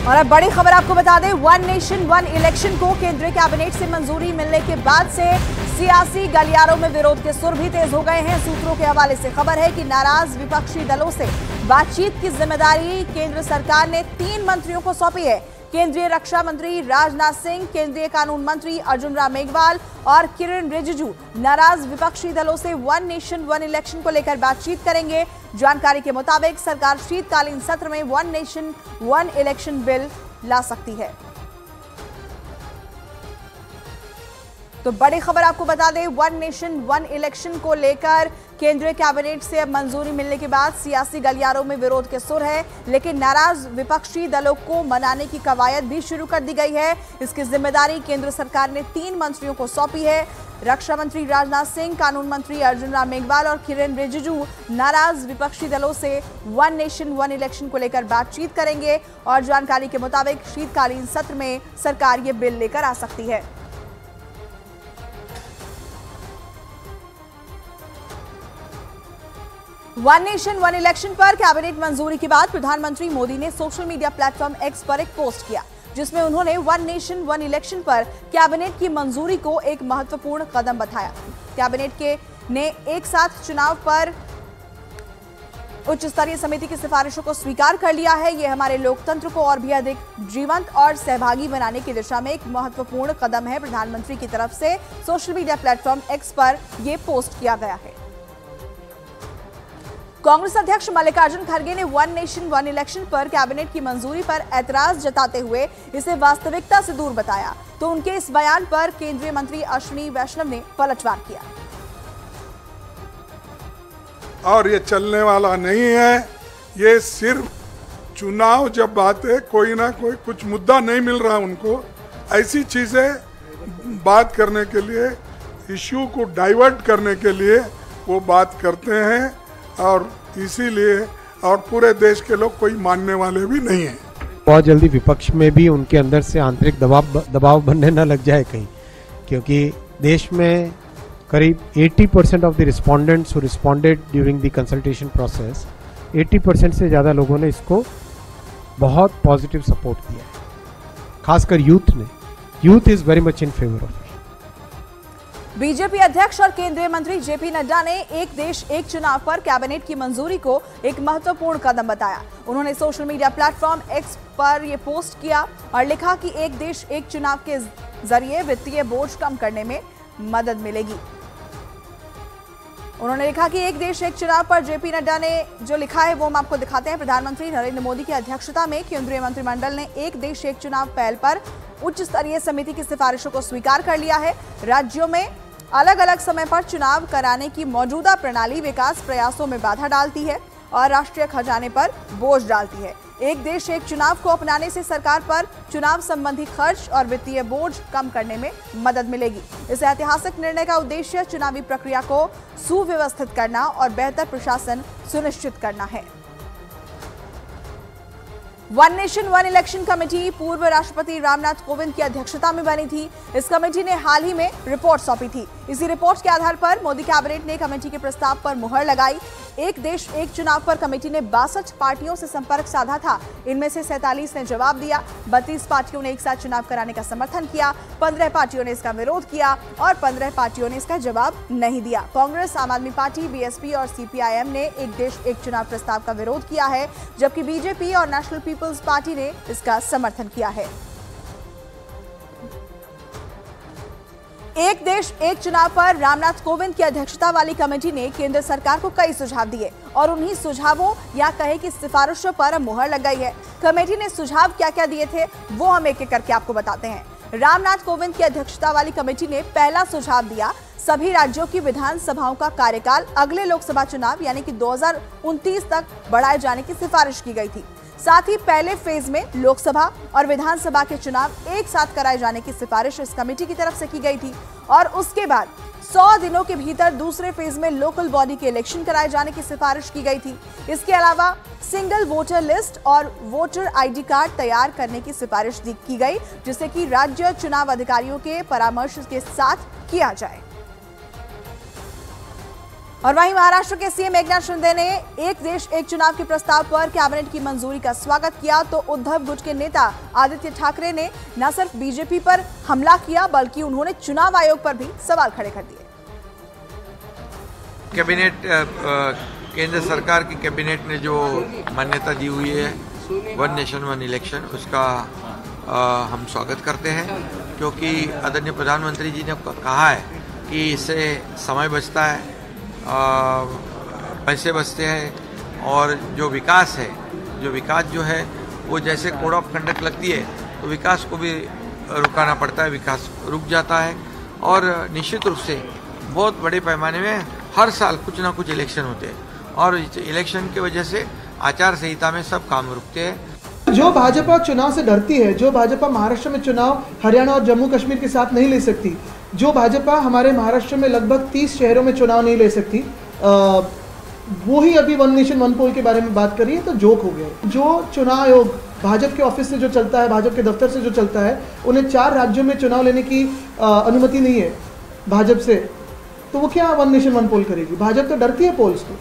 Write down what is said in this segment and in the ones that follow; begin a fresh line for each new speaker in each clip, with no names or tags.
और अब बड़ी खबर आपको बता दें, वन नेशन वन इलेक्शन को केंद्रीय कैबिनेट से मंजूरी मिलने के बाद से सियासी गलियारों में विरोध के सुर भी तेज हो गए हैं। सूत्रों के हवाले से खबर है कि नाराज विपक्षी दलों से बातचीत की जिम्मेदारी केंद्र सरकार ने 3 मंत्रियों को सौंपी है। केंद्रीय रक्षा मंत्री राजनाथ सिंह, केंद्रीय कानून मंत्री अर्जुन राम मेघवाल और किरण रिजिजू नाराज विपक्षी दलों से वन नेशन वन इलेक्शन को लेकर बातचीत करेंगे। जानकारी के मुताबिक सरकार शीतकालीन सत्र में one nation one election bill ला सकती है। तो बड़ी खबर आपको बता दें, वन नेशन वन इलेक्शन को लेकर केंद्रीय कैबिनेट से अब मंजूरी मिलने के बाद सियासी गलियारों में विरोध के सुर है, लेकिन नाराज विपक्षी दलों को मनाने की कवायद भी शुरू कर दी गई है। इसकी जिम्मेदारी केंद्र सरकार ने 3 मंत्रियों को सौंपी है। रक्षा मंत्री राजनाथ सिंह, कानून मंत्री अर्जुन राम मेघवाल और किरण रिजिजू नाराज विपक्षी दलों से वन नेशन वन इलेक्शन को लेकर बातचीत करेंगे और जानकारी के मुताबिक शीतकालीन सत्र में सरकार ये बिल लेकर आ सकती है। वन नेशन वन इलेक्शन पर कैबिनेट मंजूरी के बाद प्रधानमंत्री मोदी ने सोशल मीडिया प्लेटफॉर्म एक्स पर एक पोस्ट किया, जिसमें उन्होंने वन नेशन वन इलेक्शन पर कैबिनेट की मंजूरी को एक महत्वपूर्ण कदम बताया। कैबिनेट ने एक साथ चुनाव पर उच्च स्तरीय समिति की सिफारिशों को स्वीकार कर लिया है। यह हमारे लोकतंत्र को और भी अधिक जीवंत और सहभागी बनाने की दिशा में एक महत्वपूर्ण कदम है। प्रधानमंत्री की तरफ से सोशल मीडिया प्लेटफॉर्म एक्स पर यह पोस्ट किया गया है। कांग्रेस अध्यक्ष मल्लिकार्जुन खड़गे ने वन नेशन वन इलेक्शन पर कैबिनेट की मंजूरी पर ऐतराज जताते हुए इसे वास्तविकता से दूर बताया, तो उनके इस बयान पर केंद्रीय मंत्री अश्विनी वैष्णव ने पलटवार किया।
और ये चलने वाला नहीं है। ये सिर्फ चुनाव जब बात है, कोई ना कोई कुछ मुद्दा नहीं मिल रहा उनको, ऐसी चीजें बात करने के लिए, इश्यू को डाइवर्ट करने के लिए वो बात करते हैं और इसीलिए और पूरे देश के लोग कोई मानने वाले भी नहीं हैं।
बहुत जल्दी विपक्ष में भी उनके अंदर से आंतरिक दबाव बनने न लग जाए कहीं, क्योंकि देश में करीब 80% of the respondents who responded during the consultation process, 80% से ज़्यादा लोगों ने इसको बहुत पॉजिटिव सपोर्ट दिया है, खासकर यूथ ने। Youth is very much in favour of.
BJP अध्यक्ष और केंद्रीय मंत्री जेपी नड्डा ने एक देश एक चुनाव पर कैबिनेट की मंजूरी को एक महत्वपूर्ण कदम बताया। उन्होंने सोशल मीडिया प्लेटफॉर्म एक्स पर यह पोस्ट किया और लिखा कि एक देश एक चुनाव के जरिए वित्तीय बोझ कम करने में मदद मिलेगी। उन्होंने लिखा कि एक देश एक चुनाव पर जेपी नड्डा ने जो लिखा है वो हम आपको दिखाते हैं। प्रधानमंत्री नरेंद्र मोदी की अध्यक्षता में केंद्रीय मंत्रिमंडल ने एक देश एक चुनाव पहल पर उच्च स्तरीय समिति की सिफारिशों को स्वीकार कर लिया है। राज्यों में अलग अलग समय पर चुनाव कराने की मौजूदा प्रणाली विकास प्रयासों में बाधा डालती है और राष्ट्रीय खजाने पर बोझ डालती है। एक देश एक चुनाव को अपनाने से सरकार पर चुनाव संबंधी खर्च और वित्तीय बोझ कम करने में मदद मिलेगी। इस ऐतिहासिक निर्णय का उद्देश्य चुनावी प्रक्रिया को सुव्यवस्थित करना और बेहतर प्रशासन सुनिश्चित करना है। One nation one election committee पूर्व राष्ट्रपति रामनाथ कोविंद की अध्यक्षता में बनी थी। इस कमेटी ने हाल ही में रिपोर्ट सौंपी थी। इसी रिपोर्ट के आधार पर मोदी कैबिनेट ने कमेटी के प्रस्ताव पर मुहर लगाई। एक देश एक चुनाव पर कमेटी ने 62 पार्टियों से संपर्क साधा था। इनमें से 47 ने जवाब दिया। 32 पार्टियों ने एक साथ चुनाव कराने का समर्थन किया, 15 पार्टियों ने इसका विरोध किया और 15 पार्टियों ने इसका जवाब नहीं दिया। कांग्रेस, आम आदमी पार्टी, बीएसपी और सीपीआईएम ने एक देश एक चुनाव प्रस्ताव का विरोध किया है, जबकि बीजेपी और नेशनल पीपल्स पार्टी ने इसका समर्थन किया है। एक देश एक चुनाव पर रामनाथ कोविंद की अध्यक्षता वाली कमेटी ने केंद्र सरकार को कई सुझाव दिए और उन्हीं सुझावों या कहे कि सिफारिशों पर मुहर लग गई है। कमेटी ने सुझाव क्या क्या दिए थे वो हम एक एक करके आपको बताते हैं। रामनाथ कोविंद की अध्यक्षता वाली कमेटी ने पहला सुझाव दिया, सभी राज्यों की विधानसभाओं का कार्यकाल अगले लोकसभा चुनाव यानी कि 2029 तक बढ़ाए जाने की सिफारिश की गई थी। साथ ही पहले फेज में लोकसभा और विधानसभा के चुनाव एक साथ कराए जाने की सिफारिश इस कमेटी की तरफ से की गई थी और उसके बाद 100 दिनों के भीतर दूसरे फेज में लोकल बॉडी के इलेक्शन कराए जाने की सिफारिश की गई थी। इसके अलावा सिंगल वोटर लिस्ट और वोटर आईडी कार्ड तैयार करने की सिफारिश की गई, जिसे कि राज्य चुनाव अधिकारियों के परामर्श के साथ किया जाए। और वहीं महाराष्ट्र के सीएम एकनाथ शिंदे ने एक देश एक चुनाव के प्रस्ताव पर कैबिनेट की मंजूरी का स्वागत किया, तो उद्धव गुट के नेता आदित्य ठाकरे ने न सिर्फ बीजेपी पर हमला किया बल्कि उन्होंने चुनाव आयोग पर भी सवाल खड़े कर दिए।
कैबिनेट केंद्र सरकार की कैबिनेट ने जो मान्यता दी हुई है वन नेशन वन इलेक्शन, उसका हम स्वागत करते हैं, क्योंकि आदरणीय प्रधानमंत्री जी ने कहा है कि इससे समय बचता है, पैसे बचते हैं और जो विकास जो है वो जैसे कोड ऑफ कंडक्ट लगती है तो विकास को भी रुकाना पड़ता है, विकास रुक जाता है। और निश्चित रूप से बहुत बड़े पैमाने में हर साल कुछ ना कुछ इलेक्शन होते हैं और इलेक्शन की वजह से आचार संहिता में सब काम रुकते हैं।
जो भाजपा चुनाव से डरती है, जो भाजपा महाराष्ट्र में चुनाव हरियाणा और जम्मू कश्मीर के साथ नहीं ले सकती, जो भाजपा हमारे महाराष्ट्र में लगभग 30 शहरों में चुनाव नहीं ले सकती, वो ही अभी वन नेशन वन पोल के बारे में बात करिए तो जोक हो गया। जो चुनाव आयोग भाजपा के ऑफिस से जो चलता है, भाजपा के दफ्तर से जो चलता है, उन्हें 4 राज्यों में चुनाव लेने की अनुमति नहीं है भाजपा से, तो वो क्या वन नेशन वन पोल करेगी? भाजपा तो डरती है पोल्स को।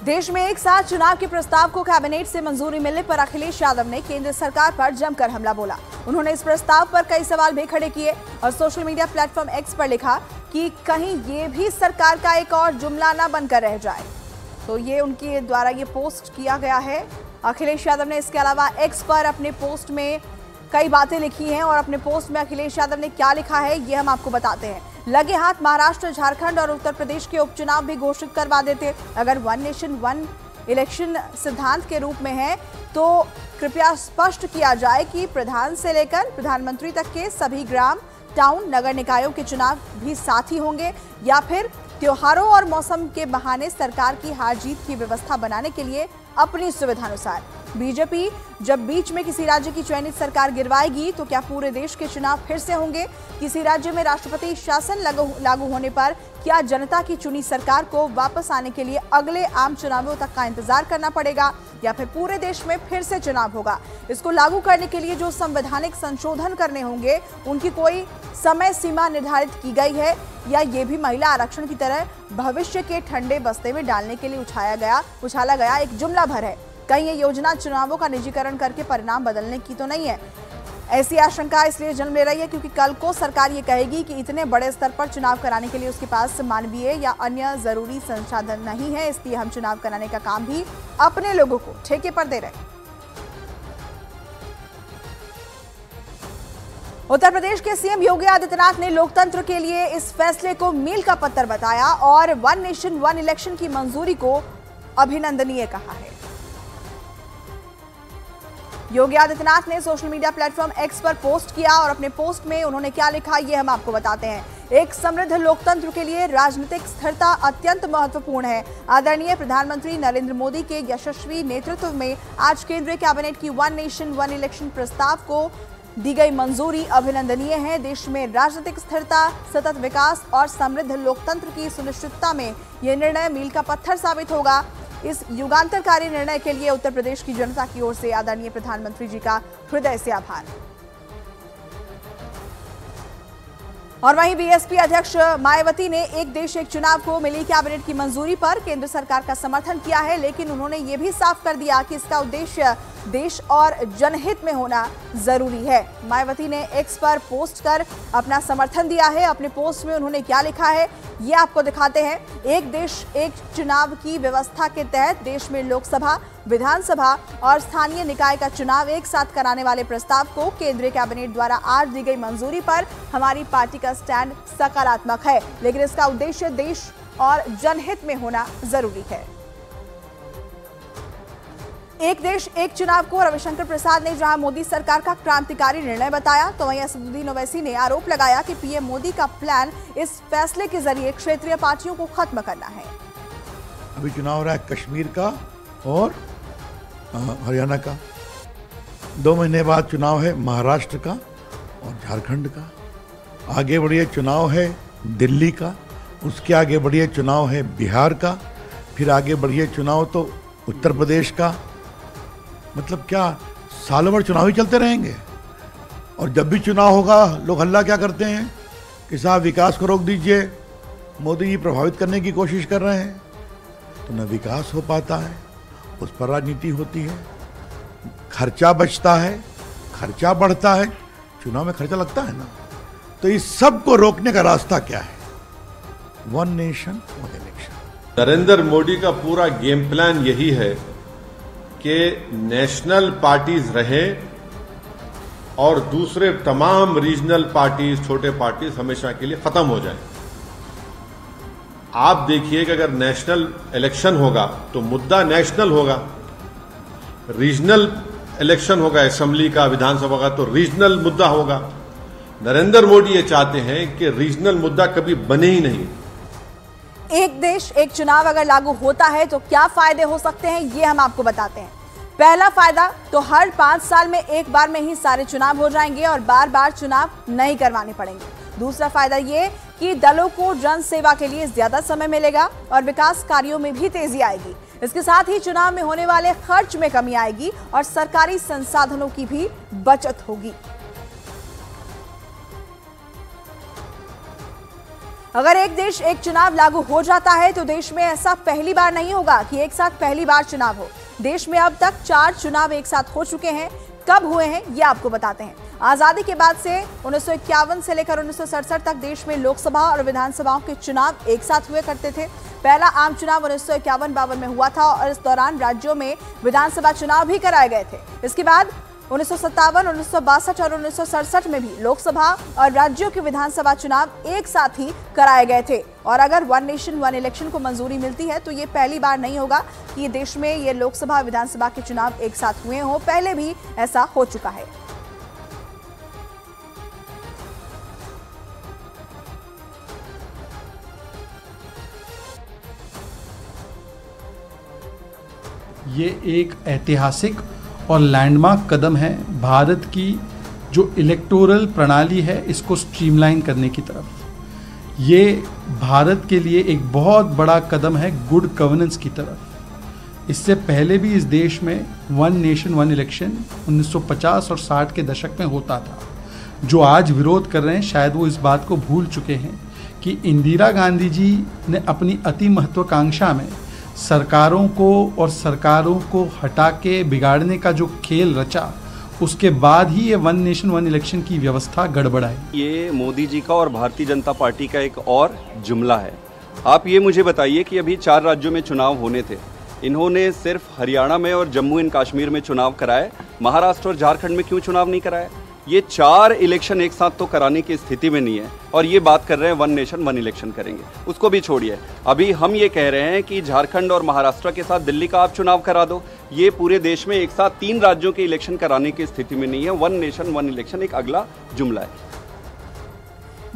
देश में एक साथ चुनाव के प्रस्ताव को कैबिनेट से मंजूरी मिलने पर अखिलेश यादव ने केंद्र सरकार पर जमकर हमला बोला। उन्होंने इस प्रस्ताव पर कई सवाल भी खड़े किए और सोशल मीडिया प्लेटफॉर्म एक्स पर लिखा कि कहीं ये भी सरकार का एक और जुमला ना बनकर रह जाए। तो ये उनके द्वारा ये पोस्ट किया गया है। अखिलेश यादव ने इसके अलावा एक्स पर अपने पोस्ट में कई बातें लिखी हैं और अपने पोस्ट में अखिलेश यादव ने क्या लिखा है ये हम आपको बताते हैं। लगे हाथ महाराष्ट्र, झारखंड और उत्तर प्रदेश के उपचुनाव भी घोषित करवा देते। अगर वन नेशन वन इलेक्शन सिद्धांत के रूप में है तो कृपया स्पष्ट किया जाए कि प्रधान से लेकर प्रधानमंत्री तक के सभी ग्राम, टाउन, नगर निकायों के चुनाव भी साथ ही होंगे, या फिर त्योहारों और मौसम के बहाने सरकार की हार जीत की व्यवस्था बनाने के लिए अपनी सुविधानुसार। बीजेपी जब बीच में किसी राज्य की चयनित सरकार गिरवाएगी तो क्या पूरे देश के चुनाव फिर से होंगे? किसी राज्य में राष्ट्रपति शासन लागू होने पर क्या जनता की चुनी सरकार को वापस आने के लिए अगले आम चुनावों तक का इंतजार करना पड़ेगा, या फिर पूरे देश में फिर से चुनाव होगा? इसको लागू करने के लिए जो संवैधानिक संशोधन करने होंगे उनकी कोई समय सीमा निर्धारित की गई है, या ये भी महिला आरक्षण की तरह भविष्य के ठंडे बस्ते में डालने के लिए उछाला गया एक जुमला भर है? कहीं ये योजना चुनावों का निजीकरण करके परिणाम बदलने की तो नहीं है? ऐसी आशंका इसलिए जन्म ले रही है क्योंकि कल को सरकार ये कहेगी कि इतने बड़े स्तर पर चुनाव कराने के लिए उसके पास मानवीय या अन्य जरूरी संसाधन नहीं है, इसलिए हम चुनाव कराने का काम भी अपने लोगों को ठेके पर दे रहे हैं। उत्तर प्रदेश के सीएम योगी आदित्यनाथ ने लोकतंत्र के लिए इस फैसले को मील का पत्थर बताया और वन नेशन वन इलेक्शन की मंजूरी को अभिनंदनीय कहा है। योगी आदित्यनाथ ने सोशल मीडिया प्लेटफॉर्म एक्स पर पोस्ट किया और अपने पोस्ट में उन्होंने क्या लिखा ये हम आपको बताते हैं। एक समृद्ध लोकतंत्र के लिए राजनीतिक स्थिरता अत्यंत महत्वपूर्ण है। आदरणीय प्रधानमंत्री नरेंद्र मोदी के यशस्वी नेतृत्व में आज केंद्रीय कैबिनेट की वन नेशन वन इलेक्शन प्रस्ताव को दी गई मंजूरी अभिनंदनीय है। देश में राजनीतिक स्थिरता, सतत विकास और समृद्ध लोकतंत्र की सुनिश्चितता में यह निर्णय मील का पत्थर साबित होगा। इस युगांतरकारी निर्णय के लिए उत्तर प्रदेश की जनता की ओर से आदरणीय प्रधानमंत्री जी का हृदय से आभार। और वहीं बीएसपी अध्यक्ष मायावती ने एक देश एक चुनाव को मिली कैबिनेट की मंजूरी पर केंद्र सरकार का समर्थन किया है, लेकिन उन्होंने ये भी साफ कर दिया कि इसका उद्देश्य देश और जनहित में होना जरूरी है। मायावती ने एक्स पर पोस्ट कर अपना समर्थन दिया है। अपने पोस्ट में उन्होंने क्या लिखा है ये आपको दिखाते हैं। एक देश एक चुनाव की व्यवस्था के तहत देश में लोकसभा, विधानसभा और स्थानीय निकाय का चुनाव एक साथ कराने वाले प्रस्ताव को केंद्रीय कैबिनेट द्वारा आज दी गई मंजूरी पर हमारी पार्टी का स्टैंड सकारात्मक है, लेकिन इसका उद्देश्य देश और जनहित में होना जरूरी है। एक देश एक चुनाव को रविशंकर प्रसाद ने जहां मोदी सरकार का क्रांतिकारी निर्णय बताया, तो वहीं असदुद्दीन ओवैसी ने आरोप लगाया कि पीएम मोदी का प्लान इस फैसले के जरिए क्षेत्रीय पार्टियों को खत्म करना है।
अभी चुनाव हो रहा है कश्मीर का और हरियाणा का, 2 महीने बाद चुनाव है महाराष्ट्र का और झारखंड का, आगे बढ़िए चुनाव है दिल्ली का, उसके आगे बढ़िए चुनाव है बिहार का, फिर आगे बढ़िए चुनाव तो उत्तर प्रदेश का। मतलब क्या सालों भर चुनाव ही चलते रहेंगे? और जब भी चुनाव होगा लोग हल्ला क्या करते हैं कि साहब विकास को रोक दीजिए, मोदी जी प्रभावित करने की कोशिश कर रहे हैं, तो न विकास हो पाता है, उस पर राजनीति होती है, खर्चा बचता है, खर्चा बढ़ता है, चुनाव में खर्चा लगता है ना। तो इस सब को रोकने का रास्ता क्या है? One nation one election.
Narendra Modi का पूरा गेम प्लान यही है कि नेशनल पार्टीज रहें और दूसरे तमाम रीजनल पार्टीज, छोटे पार्टीज हमेशा के लिए खत्म हो जाएं। आप देखिए कि अगर नेशनल इलेक्शन होगा तो मुद्दा नेशनल होगा, रीजनल इलेक्शन होगा असेंबली का, विधानसभा का, तो रीजनल मुद्दा होगा। नरेंद्र मोदी ये चाहते हैं कि रीजनल मुद्दा कभी बने ही नहीं।
एक देश एक चुनाव अगर लागू होता है तो क्या फायदे हो सकते हैं, ये हम आपको बताते हैं। पहला फायदा तो हर 5 साल में एक बार में ही सारे चुनाव हो जाएंगे और बार बार चुनाव नहीं करवाने पड़ेंगे। दूसरा फायदा ये कि दलों को जन सेवा के लिए ज्यादा समय मिलेगा और विकास कार्यों में भी तेजी आएगी। इसके साथ ही चुनाव में होने वाले खर्च में कमी आएगी और सरकारी संसाधनों की भी बचत होगी। अगर एक देश एक चुनाव लागू हो जाता है तो देश में ऐसा पहली बार नहीं होगा कि एक साथ पहली बार चुनाव हो। देश में अब तक 4 चुनाव एक साथ हो चुके हैं। कब हुए हैं ये आपको बताते हैं। आजादी के बाद से 1951 से लेकर 1967 तक देश में लोकसभा और विधानसभाओं के चुनाव एक साथ हुए करते थे। पहला आम चुनाव 1951-52 में हुआ था और इस दौरान राज्यों में विधानसभा चुनाव भी कराए गए थे। इसके बाद 1957, 1962 और 1967 में भी लोकसभा और राज्यों के विधानसभा चुनाव एक साथ ही कराए गए थे। और अगर वन नेशन वन इलेक्शन को मंजूरी मिलती है तो ये पहली बार नहीं होगा कि ये देश में ये लोकसभा विधानसभा के चुनाव एक साथ हुए हों। पहले भी ऐसा हो चुका है।
ये एक ऐतिहासिक और लैंडमार्क कदम है भारत की जो इलेक्टोरल प्रणाली है इसको स्ट्रीमलाइन करने की तरफ। ये भारत के लिए एक बहुत बड़ा कदम है गुड गवर्नेंस की तरफ। इससे पहले भी इस देश में वन नेशन वन इलेक्शन 1950 और 60 के दशक में होता था। जो आज विरोध कर रहे हैं शायद वो इस बात को भूल चुके हैं कि इंदिरा गांधी जी ने अपनी अति महत्वाकांक्षा में सरकारों को हटा के बिगाड़ने का जो खेल रचा, उसके बाद ही ये वन नेशन वन इलेक्शन की व्यवस्था गड़बड़ाई।
ये मोदी जी का और भारतीय जनता पार्टी का एक और जुमला है। आप ये मुझे बताइए कि अभी 4 राज्यों में चुनाव होने थे, इन्होंने सिर्फ हरियाणा में और जम्मू एंड कश्मीर में चुनाव कराए, महाराष्ट्र और झारखंड में क्यों चुनाव नहीं कराए? ये 4 इलेक्शन एक साथ तो कराने की स्थिति में नहीं है और ये बात कर रहे हैं वन नेशन वन इलेक्शन करेंगे। उसको भी छोड़िए, अभी हम ये कह रहे हैं कि झारखंड और महाराष्ट्र के साथ दिल्ली का आप चुनाव करा दो। ये पूरे देश में एक साथ 3 राज्यों के इलेक्शन कराने की स्थिति में नहीं है। वन नेशन वन इलेक्शन एक अगला जुमला है।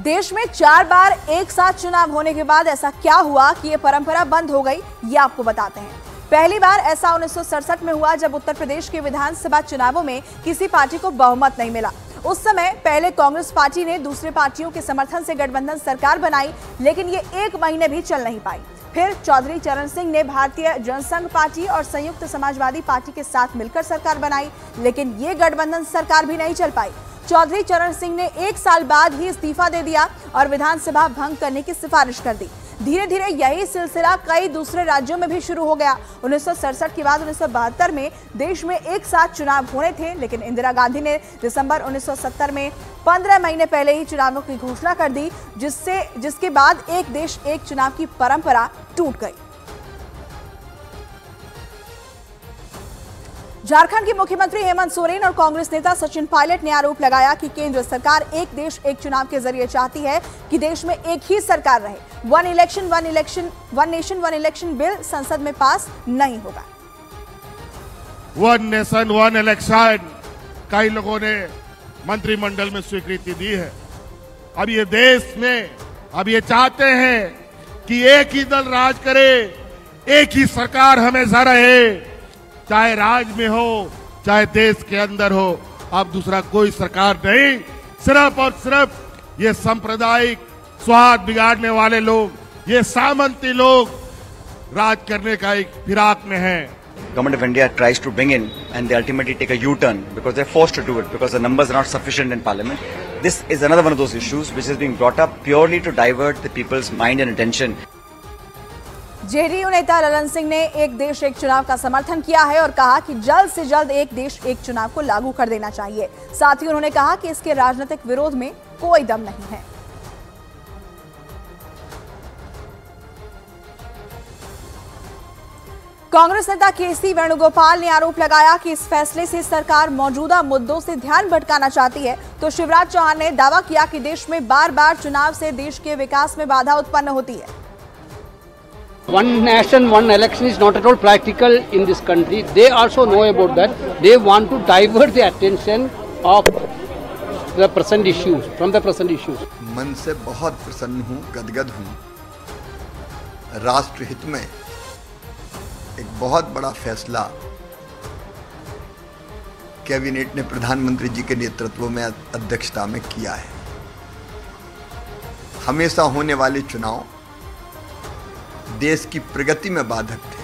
देश में 4 बार एक साथ चुनाव होने के बाद ऐसा क्या हुआ कि ये परंपरा बंद हो गई, ये आपको बताते हैं। पहली बार ऐसा 1967 में हुआ जब उत्तर प्रदेश के विधानसभा चुनावों में किसी पार्टी को बहुमत नहीं मिला। उस समय पहले कांग्रेस पार्टी ने दूसरे पार्टियों के समर्थन से गठबंधन सरकार बनाई, लेकिन ये 1 महीने भी चल नहीं पाई। फिर चौधरी चरण सिंह ने भारतीय जनसंघ पार्टी और संयुक्त समाजवादी पार्टी के साथ मिलकर सरकार बनाई, लेकिन ये गठबंधन सरकार भी नहीं चल पाई। चौधरी चरण सिंह ने 1 साल बाद ही इस्तीफा दे दिया और विधानसभा भंग करने की सिफारिश कर दी। धीरे धीरे यही सिलसिला कई दूसरे राज्यों में भी शुरू हो गया। 1967 के बाद 1972 में देश में एक साथ चुनाव होने थे, लेकिन इंदिरा गांधी ने दिसंबर 1970 में 15 महीने पहले ही चुनावों की घोषणा कर दी, जिसके बाद एक देश एक चुनाव की परंपरा टूट गई। झारखंड के मुख्यमंत्री हेमंत सोरेन और कांग्रेस नेता सचिन पायलट ने आरोप लगाया कि केंद्र सरकार एक देश एक चुनाव के जरिए चाहती है कि देश में एक ही सरकार रहे। One nation one election bill संसद में पास नहीं होगा।
वन नेशन वन इलेक्शन कई लोगों ने मंत्रिमंडल में स्वीकृति दी है। अब ये देश में अब ये चाहते हैं कि एक ही दल राज करे, एक ही सरकार हमेशा रहे, चाहे राज्य में हो चाहे देश के अंदर हो। अब दूसरा कोई सरकार नहीं, सिर्फ और सिर्फ ये सांप्रदायिक स्वार्थ बिगाड़ने वाले लोग, ये सामंती लोग राज करने का एक फिराक में है।
Government of India tries to bring in, and they ultimately take a U-turn because they're forced to do it because the numbers are not sufficient in Parliament. This is another one of those issues which is being brought up purely to divert the people's mind and attention.
JDU नेता ललन सिंह ने एक देश एक चुनाव का समर्थन किया है और कहा कि जल्द से जल्द एक देश एक चुनाव को लागू कर देना चाहिए। साथ ही उन्होंने कहा कि इसके राजनीतिक विरोध में कोई दम नहीं है। कांग्रेस नेता केसी वेणुगोपाल ने आरोप लगाया कि इस फैसले से सरकार मौजूदा मुद्दों से ध्यान भटकाना चाहती है। तो शिवराज चौहान ने दावा किया कि देश में बार-बार चुनाव से देश के विकास में बाधा उत्पन्न होती है।
One nation, one election is not at all practical in this country. They also know about that. They want to divert the attention of the present issues, from the present issues.
मन से बहुत प्रसन्न हूँ, गदगद हूँ। राष्ट्र हित में एक बहुत बड़ा फैसला कैबिनेट ने प्रधानमंत्री जी के नेतृत्व में अध्यक्षता में किया है। हमेशा होने वाले चुनाव देश की प्रगति में बाधक थे।